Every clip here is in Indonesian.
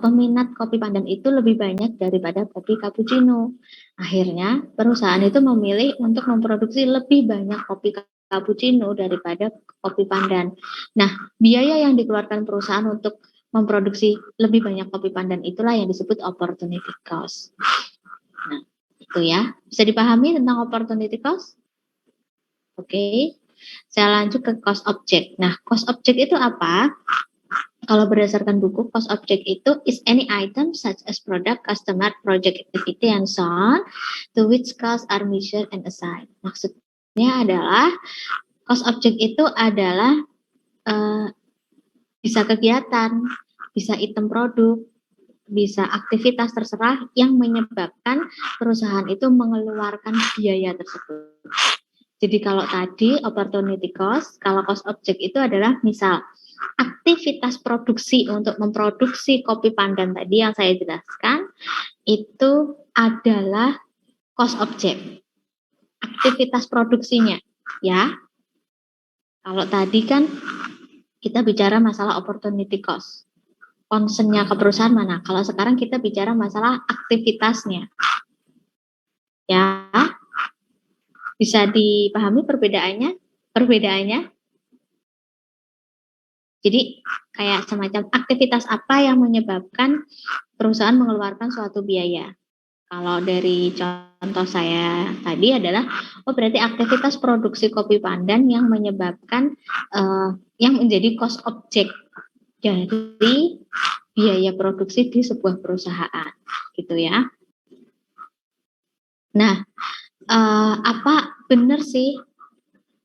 peminat kopi pandan itu lebih banyak daripada kopi cappuccino. Akhirnya perusahaan itu memilih untuk memproduksi lebih banyak kopi cappuccino daripada kopi pandan. Nah, biaya yang dikeluarkan perusahaan untuk memproduksi lebih banyak kopi pandan itulah yang disebut opportunity cost. Nah, itu ya. Bisa dipahami tentang opportunity cost? Oke. Saya lanjut ke cost object. Nah, cost object itu apa? Kalau berdasarkan buku, cost object itu is any item such as product, customer, project activity, and so on, to which costs are measured and assigned. Maksudnya adalah, cost object itu adalah bisa kegiatan, bisa item produk, bisa aktivitas terserah yang menyebabkan perusahaan itu mengeluarkan biaya tersebut. Jadi kalau tadi opportunity cost, kalau cost object itu adalah misal aktivitas produksi untuk memproduksi kopi pandan tadi yang saya jelaskan itu adalah cost object. Aktivitas produksinya, ya. Kalau tadi kan kita bicara masalah opportunity cost. Concernnya ke perusahaan mana? Kalau sekarang kita bicara masalah aktivitasnya. Ya. Bisa dipahami perbedaannya? Jadi kayak semacam aktivitas apa yang menyebabkan perusahaan mengeluarkan suatu biaya. Kalau dari contoh saya tadi adalah, berarti aktivitas produksi kopi pandan yang menyebabkan yang menjadi cost object dari biaya produksi di sebuah perusahaan, gitu ya. Nah, apa benar sih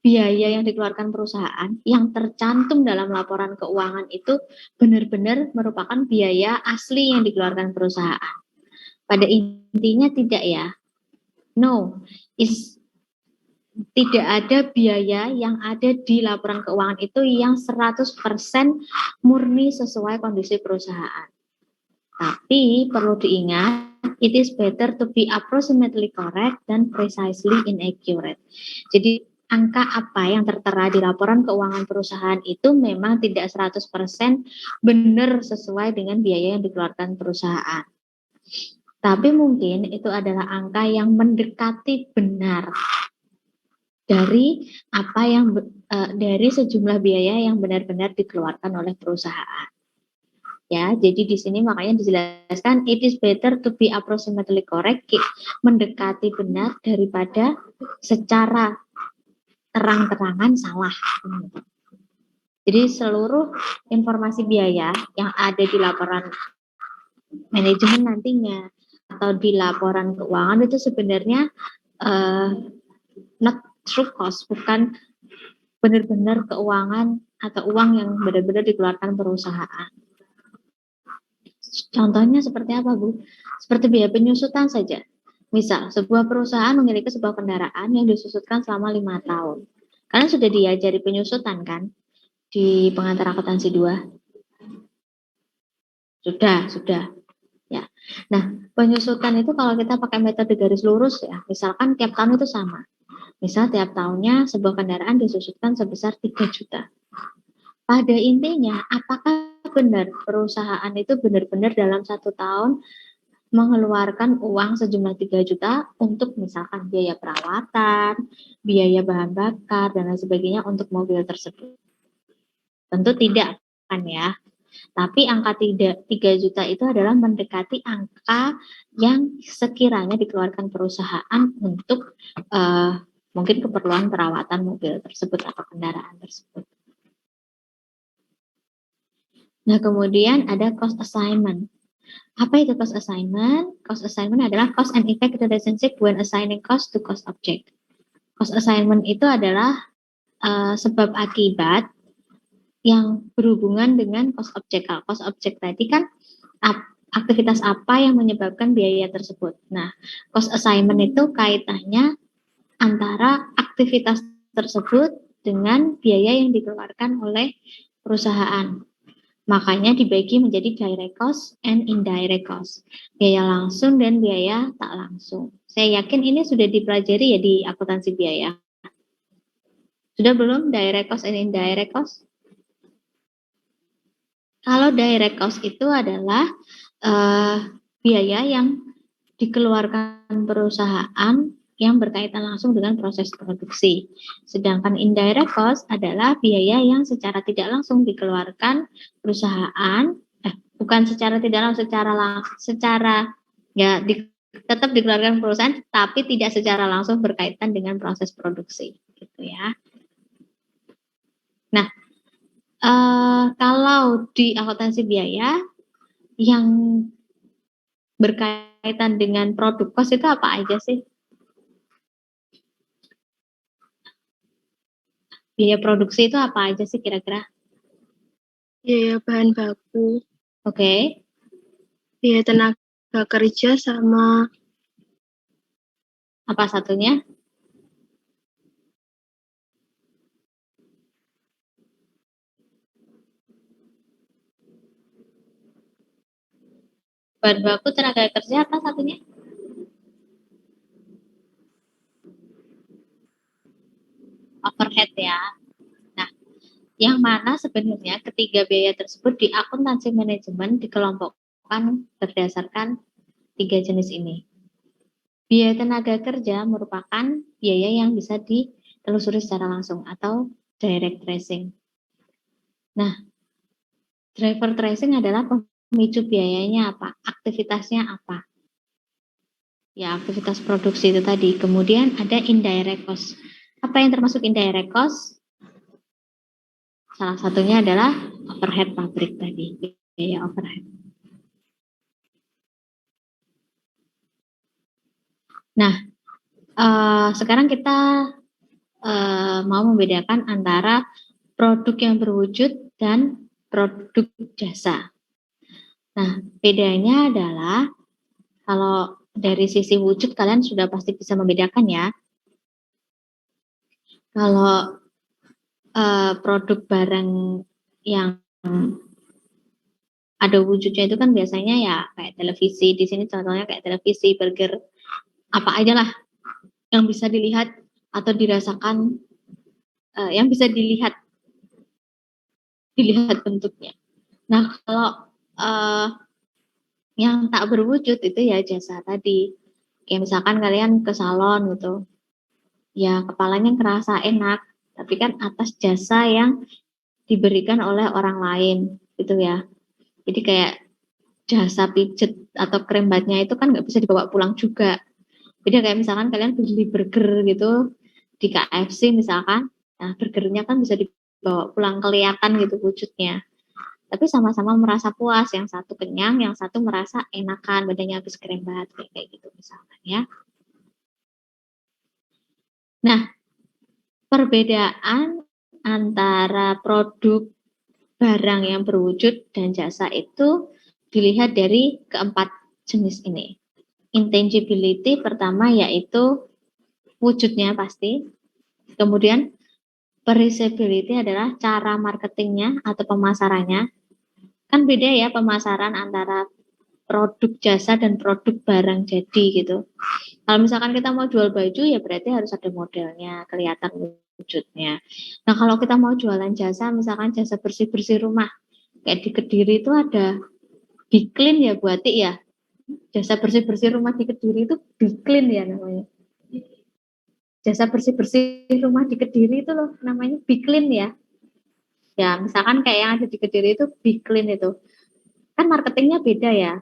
biaya yang dikeluarkan perusahaan yang tercantum dalam laporan keuangan itu benar-benar merupakan biaya asli yang dikeluarkan perusahaan? Pada intinya tidak ya. No, tidak ada biaya yang ada di laporan keuangan itu yang 100% murni sesuai kondisi perusahaan. Tapi perlu diingat, it is better to be approximately correct than precisely inaccurate. Jadi angka apa yang tertera di laporan keuangan perusahaan itu memang tidak 100% benar sesuai dengan biaya yang dikeluarkan perusahaan. Tapi mungkin itu adalah angka yang mendekati benar dari apa yang dari sejumlah biaya yang benar-benar dikeluarkan oleh perusahaan. Ya, jadi di sini makanya dijelaskan it is better to be approximately correct, mendekati benar daripada secara terang-terangan salah. Jadi seluruh informasi biaya yang ada di laporan manajemen nantinya atau di laporan keuangan itu sebenarnya not true cost, bukan benar-benar keuangan atau uang yang benar-benar dikeluarkan perusahaan. Contohnya seperti apa, Bu? Seperti biaya penyusutan saja. Misal, sebuah perusahaan memiliki sebuah kendaraan yang disusutkan selama 5 tahun. Kalian sudah diajari penyusutan kan? Di pengantar akuntansi 2? Sudah. Ya. Nah, penyusutan itu kalau kita pakai metode garis lurus ya, misalkan tiap tahun itu sama. Misal tiap tahunnya sebuah kendaraan disusutkan sebesar 3 juta. Pada intinya, apakah benar perusahaan itu benar-benar dalam 1 tahun mengeluarkan uang sejumlah 3 juta untuk misalkan biaya perawatan, biaya bahan bakar, dan lain sebagainya untuk mobil tersebut? Tentu tidak kan ya. Tapi angka 3 juta itu adalah mendekati angka yang sekiranya dikeluarkan perusahaan untuk mungkin keperluan perawatan mobil tersebut atau kendaraan tersebut. Nah, kemudian ada cost assignment. Apa itu cost assignment? Cost assignment adalah cost and effect relationship when assigning cost to cost object. Cost assignment itu adalah sebab akibat yang berhubungan dengan cost object. Cost object tadi kan aktivitas apa yang menyebabkan biaya tersebut. Nah, cost assignment itu kaitannya antara aktivitas tersebut dengan biaya yang dikeluarkan oleh perusahaan. Makanya dibagi menjadi direct cost and indirect cost. Biaya langsung dan biaya tak langsung. Saya yakin ini sudah dipelajari ya di akuntansi biaya. Sudah belum direct cost and indirect cost? Kalau direct cost itu adalah biaya yang dikeluarkan perusahaan yang berkaitan langsung dengan proses produksi. Sedangkan indirect cost adalah biaya yang secara tidak langsung dikeluarkan perusahaan, bukan secara tidak langsung, secara ya tetap dikeluarkan perusahaan, tapi tidak secara langsung berkaitan dengan proses produksi, gitu ya. Nah, kalau di akuntansi biaya yang berkaitan dengan produk cost itu apa aja sih? Biaya produksi itu apa aja sih kira-kira? Biaya bahan baku, Oke. biaya tenaga kerja, sama Apa satunya? Bahan baku, tenaga kerja, apa satunya? Overhead ya. Nah, yang mana sebenarnya ketiga biaya tersebut di akuntansi manajemen dikelompokkan berdasarkan tiga jenis ini. Biaya tenaga kerja merupakan biaya yang bisa ditelusuri secara langsung atau direct tracing. Nah, driver tracing adalah pemicu biayanya apa, aktivitasnya apa. Ya, aktivitas produksi itu tadi. Kemudian ada indirect cost. Apa yang termasuk indirect cost? Salah satunya adalah overhead pabrik tadi, biaya overhead. Nah, sekarang kita mau membedakan antara produk yang berwujud dan produk jasa. Nah, bedanya adalah kalau dari sisi wujud kalian sudah pasti bisa membedakan ya. Kalau produk barang yang ada wujudnya itu kan biasanya ya kayak televisi. Di sini contohnya kayak televisi, burger, apa aja lah yang bisa dilihat atau dirasakan, yang bisa dilihat bentuknya. Nah, kalau yang tak berwujud itu ya jasa tadi. Kayak misalkan kalian ke salon gitu, ya kepalanya kerasa enak, tapi kan atas jasa yang diberikan oleh orang lain gitu ya. Jadi kayak jasa pijet atau krim batnya itu kan nggak bisa dibawa pulang juga. Beda kayak misalkan kalian beli burger gitu di KFC misalkan, nah burgernya kan bisa dibawa pulang, kelihatan gitu wujudnya. Tapi sama-sama merasa puas, yang satu kenyang, yang satu merasa enakan, badannya habis krim bat, kayak gitu misalkan ya. Nah, perbedaan antara produk barang yang berwujud dan jasa itu dilihat dari keempat jenis ini. Intangibility pertama yaitu wujudnya pasti. Kemudian perishability adalah cara marketingnya atau pemasarannya. Kan beda ya pemasaran antara produk jasa dan produk barang jadi gitu. Kalau misalkan kita mau jual baju ya berarti harus ada modelnya, kelihatan wujudnya. Nah kalau kita mau jualan jasa, misalkan jasa bersih-bersih rumah, kayak di Kediri itu ada Biklin ya Bu Ati ya. Jasa bersih-bersih rumah di Kediri itu Biklin ya namanya. Jasa bersih-bersih rumah di Kediri itu loh namanya Biklin ya. Ya misalkan kayak yang ada di Kediri itu Biklin itu. Kan marketingnya beda ya.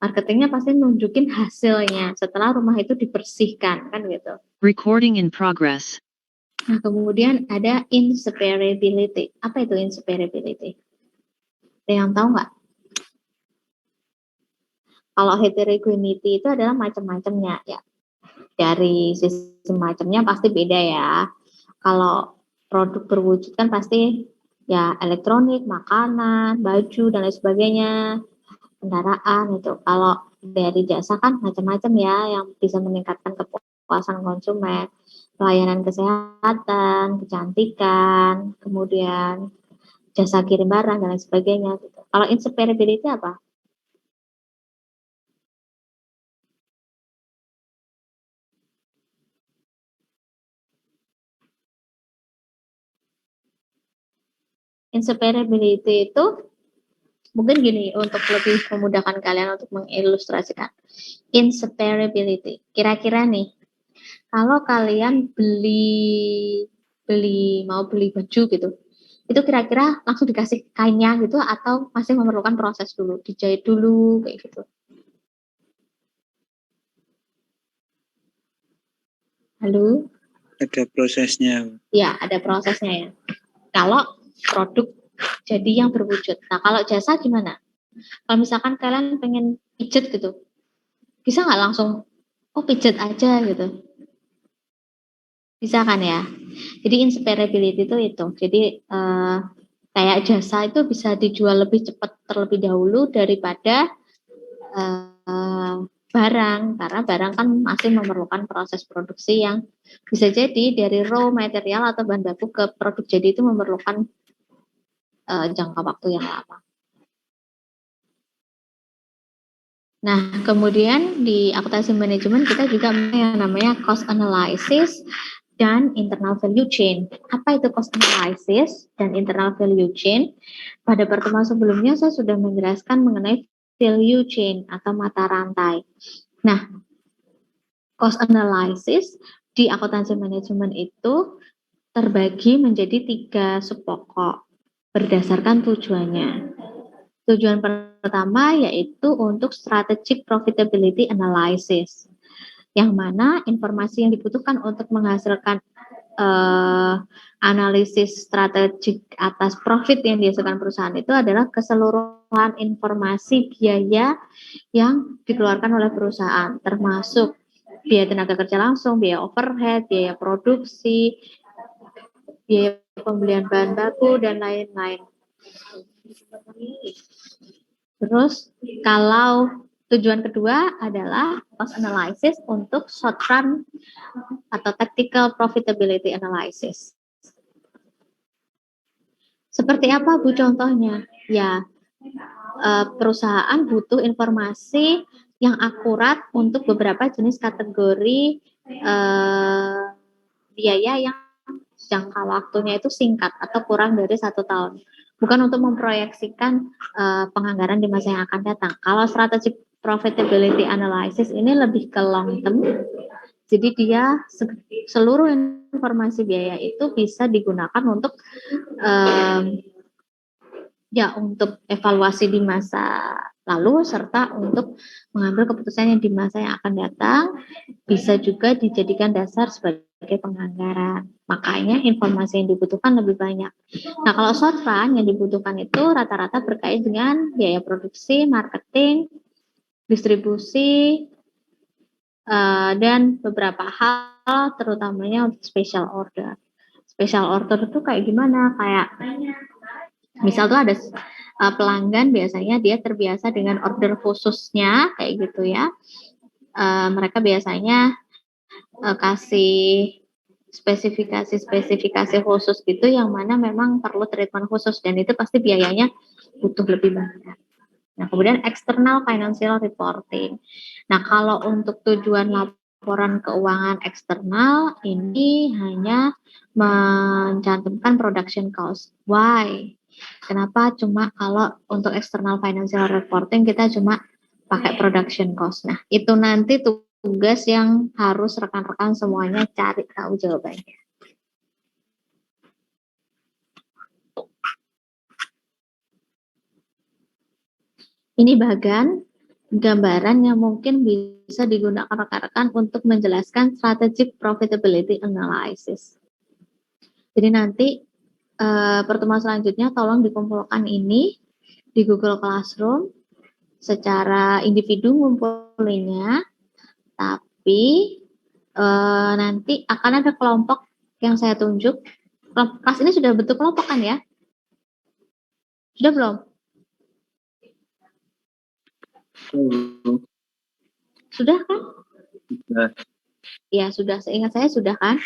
Marketingnya pasti nunjukin hasilnya setelah rumah itu dibersihkan kan gitu. Recording in progress. Nah kemudian ada inseparability. Apa itu inseparability? Ada yang tahu nggak? Kalau heterogeneity itu adalah macam-macamnya ya. Dari sisi macamnya pasti beda ya. Kalau produk berwujud kan pasti ya elektronik, makanan, baju dan lain sebagainya, kendaraan itu. Kalau dari jasa kan macam-macam ya yang bisa meningkatkan kepuasan konsumen, pelayanan kesehatan, kecantikan, kemudian jasa kirim barang dan lain sebagainya gitu. Kalau inseparability apa? Inseparability itu mungkin gini untuk lebih memudahkan kalian untuk mengilustrasikan inseparability. Kira-kira nih, kalau kalian mau beli baju gitu, itu kira-kira langsung dikasih kainnya gitu atau masih memerlukan proses dulu, dijahit dulu kayak gitu. Halo? Ada prosesnya. Ya, ada prosesnya ya. Kalau produk jadi yang berwujud. Nah, kalau jasa gimana? Kalau misalkan kalian pengen pijet gitu, bisa nggak langsung, oh pijet aja gitu? Bisa kan ya? Jadi inseparability itu. Jadi kayak jasa itu bisa dijual lebih cepat terlebih dahulu daripada barang, karena barang kan masih memerlukan proses produksi yang bisa jadi dari raw material atau bahan baku ke produk jadi itu memerlukan jangka waktu yang lama. Nah, kemudian di akuntansi manajemen kita juga yang namanya cost analysis dan internal value chain. Apa itu cost analysis dan internal value chain? Pada pertemuan sebelumnya saya sudah menjelaskan mengenai value chain atau mata rantai. Nah, cost analysis di akuntansi manajemen itu terbagi menjadi 3 subpokok berdasarkan tujuannya. Tujuan pertama yaitu untuk strategic profitability analysis, yang mana informasi yang dibutuhkan untuk menghasilkan analisis strategik atas profit yang dihasilkan perusahaan itu adalah keseluruhan informasi biaya yang dikeluarkan oleh perusahaan, termasuk biaya tenaga kerja langsung, biaya overhead, biaya produksi, biaya pembelian bahan baku, dan lain-lain. Terus kalau tujuan kedua adalah cost analysis untuk short run atau tactical profitability analysis. Seperti apa Bu contohnya? Ya, perusahaan butuh informasi yang akurat untuk beberapa jenis kategori biaya yang jangka waktunya itu singkat atau kurang dari 1 tahun. Bukan untuk memproyeksikan penganggaran di masa yang akan datang. Kalau strategic profitability analysis ini lebih ke long term, jadi dia seluruh informasi biaya itu bisa digunakan untuk untuk evaluasi di masa lalu serta untuk mengambil keputusan yang di masa yang akan datang, bisa juga dijadikan dasar sebagai penganggaran. Makanya informasi yang dibutuhkan lebih banyak. Nah, kalau short run yang dibutuhkan itu rata-rata berkait dengan biaya produksi, marketing, distribusi, dan beberapa hal terutamanya untuk special order. Special order itu kayak gimana? Kayak misal tuh ada pelanggan biasanya dia terbiasa dengan order khususnya kayak gitu ya. Mereka biasanya kasih spesifikasi khusus gitu yang mana memang perlu treatment khusus dan itu pasti biayanya butuh lebih banyak. Nah, kemudian external financial reporting. Nah, kalau untuk tujuan laporan keuangan eksternal ini hanya mencantumkan production cost. Why? Kenapa cuma kalau untuk external financial reporting kita cuma pakai production cost? Nah, itu nanti tugas yang harus rekan-rekan semuanya cari tahu jawabannya. Ini bagian gambaran yang mungkin bisa digunakan rekan-rekan untuk menjelaskan strategic profitability analysis. Jadi nanti pertemuan selanjutnya tolong dikumpulkan ini di Google Classroom secara individu ngumpulinnya, tapi nanti akan ada kelompok yang saya tunjuk. Kelas ini sudah bentuk kelompok kan ya? Sudah belum? Sudah kan? Sudah. Ya, sudah. Seingat saya sudah kan?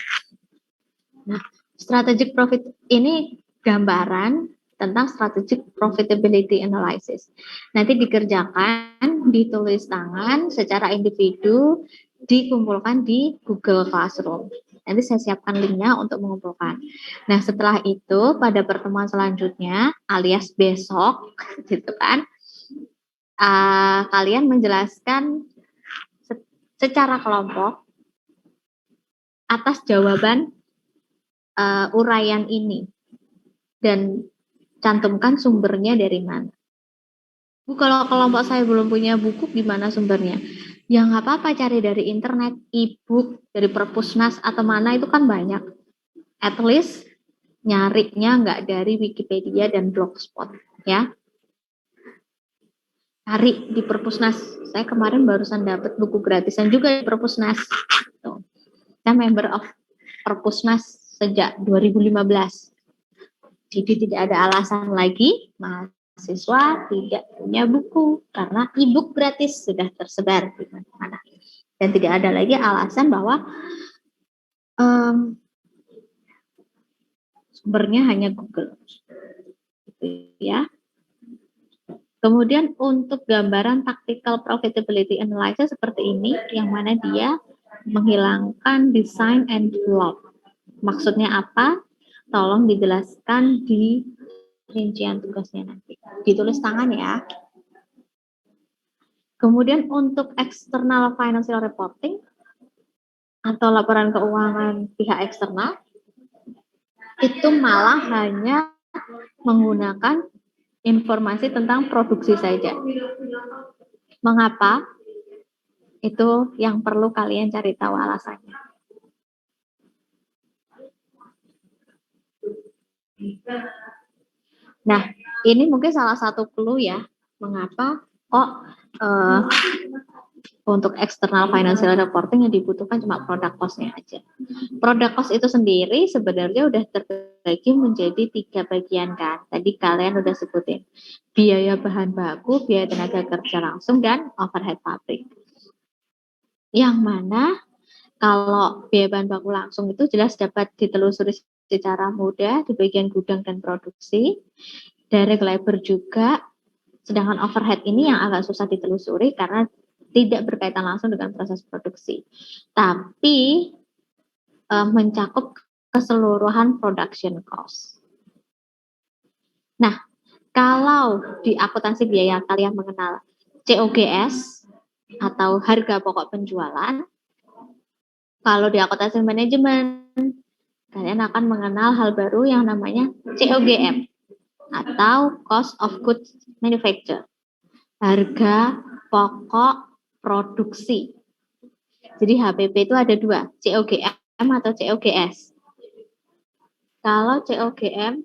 Nah, strategic profit ini gambaran tentang strategic profitability analysis. Nanti dikerjakan, ditulis tangan secara individu, dikumpulkan di Google Classroom. Nanti saya siapkan linknya untuk mengumpulkan. Nah, setelah itu pada pertemuan selanjutnya alias besok gitu kan, kalian menjelaskan secara kelompok atas jawaban uraian ini dan cantumkan sumbernya dari mana. Bu, kalau kelompok saya belum punya buku, gimana sumbernya? Ya nggak apa-apa, cari dari internet, e-book, dari Perpusnas atau mana itu kan banyak. At least nyarinya nggak dari Wikipedia dan Blogspot, ya. Cari di Perpusnas. Saya kemarin barusan dapat buku gratisan juga di Perpusnas. Tuh. Saya member of Perpusnas sejak 2015. Jadi tidak ada alasan lagi mahasiswa tidak punya buku karena e-book gratis sudah tersebar di mana-mana. Dan tidak ada lagi alasan bahwa sumbernya hanya Google. Gitu ya. Kemudian untuk gambaran tactical profitability analysis seperti ini, yang mana dia menghilangkan design and flow. Maksudnya apa? Tolong dijelaskan di rincian tugasnya nanti. Ditulis tangan ya. Kemudian untuk external financial reporting atau laporan keuangan pihak eksternal, itu malah hanya menggunakan informasi tentang produksi saja. Mengapa? Itu yang perlu kalian cari tahu alasannya. Nah, ini mungkin salah satu clue ya, mengapa untuk external financial reporting yang dibutuhkan cuma product cost-nya aja. Product cost itu sendiri sebenarnya udah terbagi menjadi 3 bagian kan. Tadi kalian udah sebutin. Biaya bahan baku, biaya tenaga kerja langsung, dan overhead pabrik. Yang mana kalau biaya bahan baku langsung itu jelas dapat ditelusuri secara mudah di bagian gudang dan produksi. Direct labor juga, sedangkan overhead ini yang agak susah ditelusuri karena tidak berkaitan langsung dengan proses produksi. Tapi mencakup keseluruhan production cost. Nah, kalau di akuntansi biaya kalian mengenal COGS atau harga pokok penjualan, kalau di akuntansi manajemen kalian akan mengenal hal baru yang namanya COGM atau cost of goods manufacture, harga pokok produksi. Jadi HPP itu ada 2, COGM atau COGS. Kalau COGM,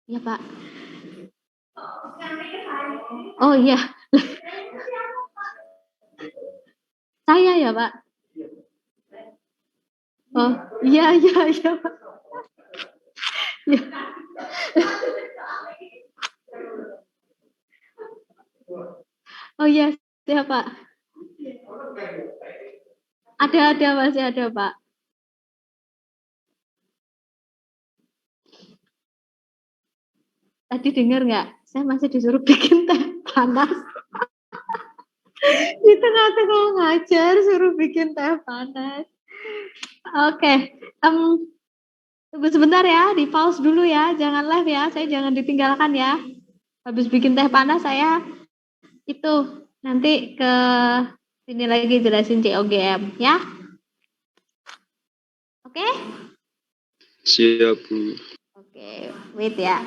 ya Pak. Oh iya, saya ya Pak. Oh iya Pak. Ya. Oh iya, siapa? Ada masih ada Pak. Tadi dengar nggak? Saya masih disuruh bikin teh panas. Di tengah-tengah ngajar suruh bikin teh panas. Oke, tunggu sebentar ya, di pause dulu ya, jangan live ya, saya jangan ditinggalkan ya. Habis bikin teh panas saya itu nanti ke sini lagi jelasin COGM ya. Oke? Siap, Bu. Oke, wait ya.